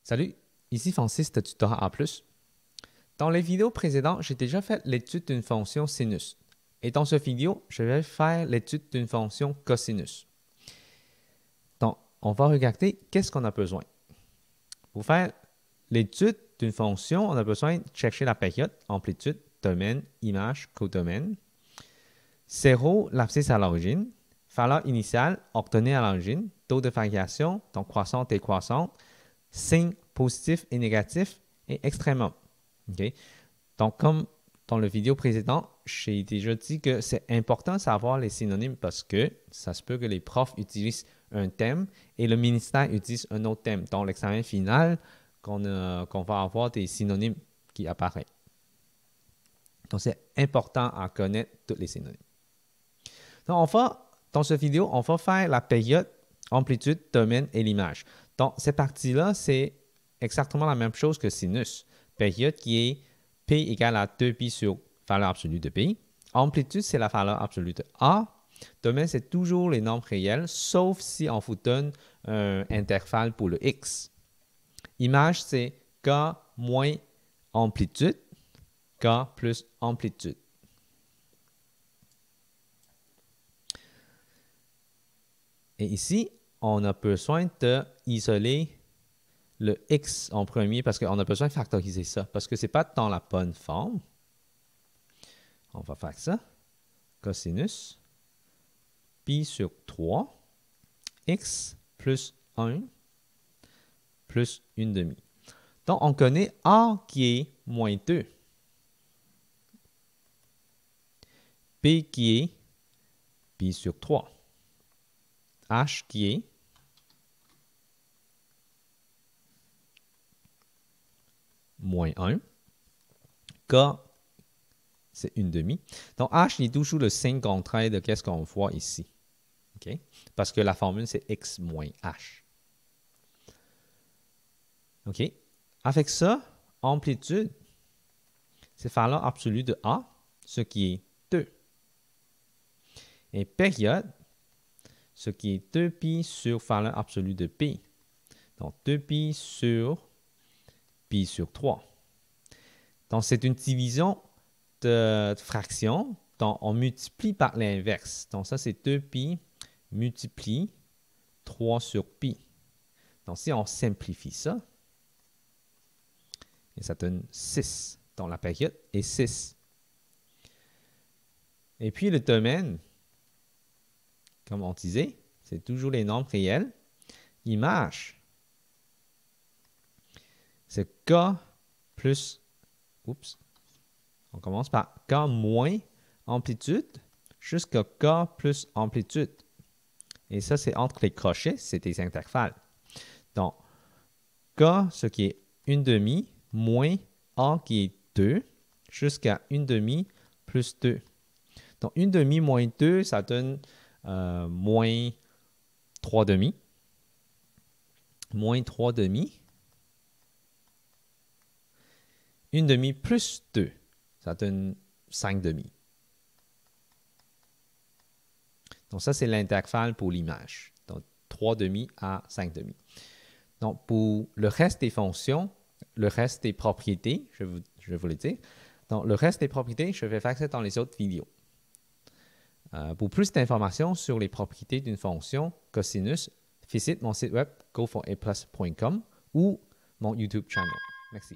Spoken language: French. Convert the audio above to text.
Salut, ici Francis de Tutorat A+. Dans les vidéos précédentes, j'ai déjà fait l'étude d'une fonction sinus. Et dans cette vidéo, je vais faire l'étude d'une fonction cosinus. Donc, on va regarder qu'est-ce qu'on a besoin. Pour faire l'étude d'une fonction, on a besoin de chercher la période, amplitude, domaine, image, codomaine. 0, l'abscisse à l'origine. Valeur initiale, ordonnée à l'origine. Taux de variation, donc croissante et décroissante. Signes positifs et négatifs et extrêmum. Okay? Donc, comme dans la vidéo précédente, j'ai déjà dit que c'est important de savoir les synonymes parce que ça se peut que les profs utilisent un thème et le ministère utilise un autre thème. Dans l'examen final, qu'on va avoir des synonymes qui apparaissent. Donc, c'est important à connaître tous les synonymes. Donc, dans cette vidéo, on va faire la période, amplitude, domaine et l'image. Donc, cette partie-là, c'est exactement la même chose que sinus. Période qui est P égale à 2pi sur valeur absolue de P. Amplitude, c'est la valeur absolue de A. Domaine, c'est toujours les nombres réels, sauf si on vous donne un intervalle pour le X. Image, c'est K moins amplitude, K plus amplitude. Et ici, on a besoin d'isoler le x en premier parce qu'on a besoin de factoriser ça. Parce que ce n'est pas dans la bonne forme. On va faire ça. Cosinus pi sur 3 x plus 1 plus 1 demi. Donc, on connaît a qui est moins 2. P qui est pi sur 3. H qui est moins 1. K, c'est 1 demi. Donc, H est toujours le signe contraire de ce qu'on voit ici. Okay? Parce que la formule, c'est X moins H. OK? Avec ça, amplitude, c'est valeur absolue de A, ce qui est 2. Et période, ce qui est 2pi sur valeur absolue de P. Donc, 2pi sur pi sur 3. Donc, c'est une division de fraction. Donc, on multiplie par l'inverse. Donc, ça, c'est 2pi multiplie 3 sur pi. Donc, si on simplifie ça, et ça donne 6. Donc, la période est 6. Et puis, le domaine, comme on disait, c'est toujours les nombres réels. Image, c'est K plus, on commence par K moins amplitude jusqu'à K plus amplitude. Et ça, c'est entre les crochets, c'est des intervalles. Donc, K, ce qui est 1 demi, moins A qui est 2, jusqu'à 1 demi plus 2. Donc, 1 demi moins 2, ça donne moins 3 demi. Moins 3 demi. 1 demi plus 2, ça donne 5 demi. Donc, ça, c'est l'intervalle pour l'image. Donc, 3 demi à 5 demi. Donc, pour le reste des fonctions, le reste des propriétés, je vais vous le dire. Donc, le reste des propriétés, je vais faire ça dans les autres vidéos. Pour plus d'informations sur les propriétés d'une fonction cosinus, visite mon site web goforaplus.com ou mon YouTube channel. Merci.